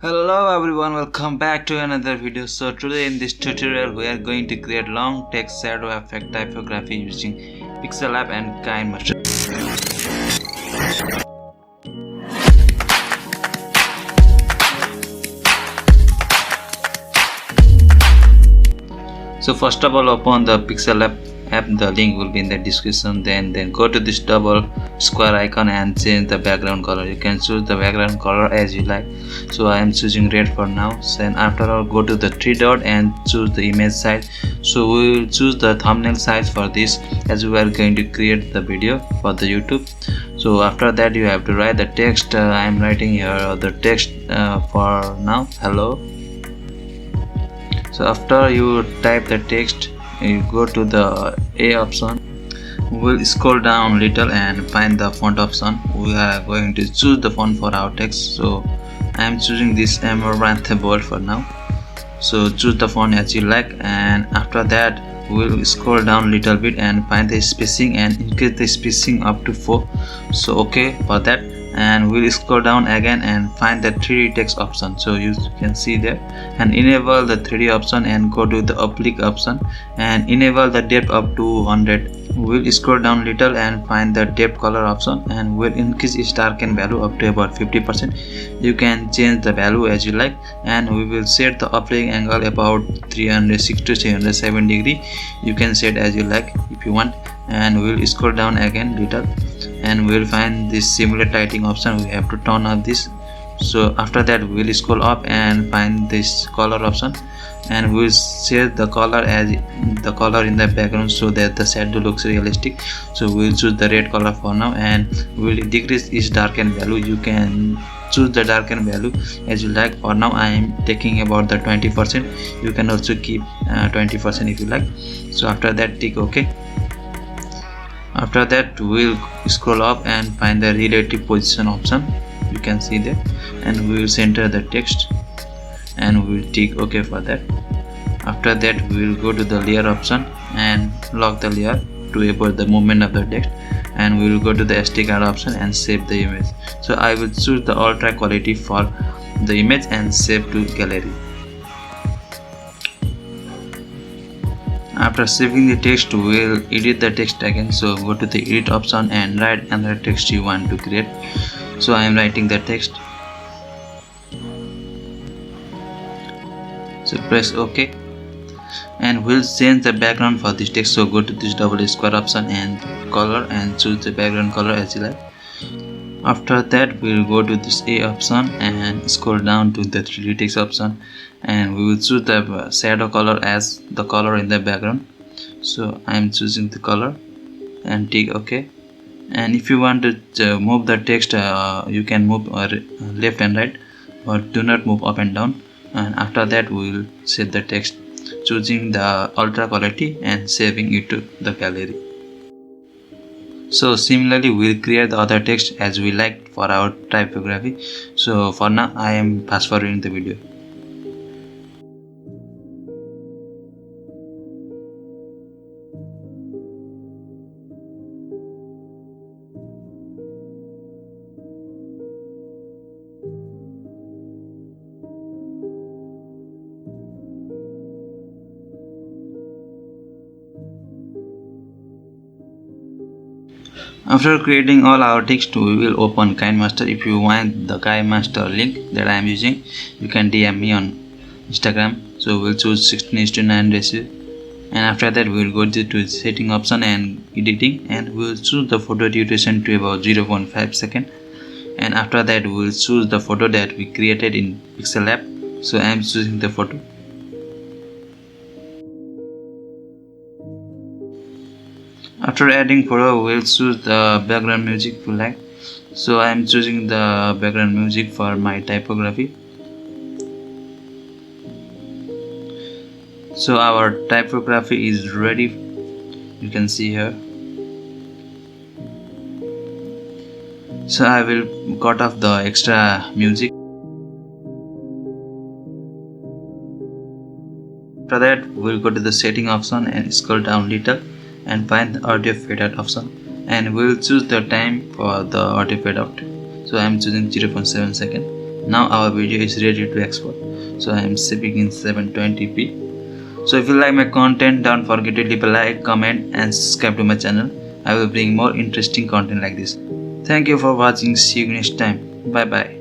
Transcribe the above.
Hello everyone, welcome back to another video. So today in this tutorial we are going to create long text shadow effect typography using pixellab and Kinemaster. So first of all, open the pixellab app. The link will be in the description. Then go to this double square icon and change the background color. You can choose the background color as you like. So I am choosing red for now. Then after all, go to the three dot and choose the image size. So we will choose the thumbnail size for this, as we are going to create the video for the YouTube. So after that you have to write the text. I am writing here the text for now, hello. So after you type the text, you go to the A option. We'll scroll down little and find the font option. We are going to choose the font for our text. So I am choosing this Amaranth bold for now. So choose the font as you like, and after that we'll scroll down little bit and find the spacing and increase the spacing up to 4. So okay for that, and we'll scroll down again and find the 3D text option. So you can see there, and enable the 3D option and go to the oblique option and enable the depth up to 100. We'll scroll down little and find the depth color option, and we'll increase its darken value up to about 50%. You can change the value as you like, and we will set the oblique angle about 360 to 307 degree. You can set as you like if you want, and we'll scroll down again little and we'll find this simulate lighting option. We have to turn on this. So after that we'll scroll up and find this color option, and we'll set the color as the color in the background so that the shadow looks realistic. So we'll choose the red color for now, and we'll decrease its darken value. You can choose the darken value as you like. For now I am taking about the 20%. You can also keep 20% if you like. So after that tick OK. After that we'll scroll up and find the relative position option. You can see there, and we will center the text and we will tick OK for that. After that we will go to the layer option and lock the layer to avoid the movement of the text, and we will go to the SD card option and save the image. So I will choose the ultra quality for the image and save to gallery. After saving the text, we will edit the text again. So go to the edit option and write another text you want to create. So I am writing the text. So press OK, and we'll change the background for this text. So go to this double square option and color and choose the background color as you like. After that we'll go to this A option and scroll down to the 3D text option, and we will choose the shadow color as the color in the background. So I am choosing the color and tick OK. And if you want to move the text, you can move left and right, but do not move up and down. And after that we will set the text, choosing the ultra quality and saving it to the gallery. So similarly we'll create the other text as we like for our typography. So for now I am fast forwarding the video. After creating all our text, we will open Kinemaster. If you want the Kinemaster link that I am using, you can DM me on Instagram. So we'll choose 16:9 ratio, and after that we will go to the setting option and editing, and we will choose the photo duration to about 0.5 seconds. And after that we will choose the photo that we created in pixellab. So I am choosing the photo. After adding photo, we'll choose the background music we like. So I am choosing the background music for my typography. So our typography is ready. You can see here. So I will cut off the extra music. After that we'll go to the setting option and scroll down little and find the audio fade out option, and we'll choose the time for the audio fade out. So I am choosing 0.7 seconds. Now our video is ready to export. So I am saving in 720p. So if you like my content, don't forget to leave a like, comment and subscribe to my channel. I will bring more interesting content like this. Thank you for watching. See you next time. Bye bye.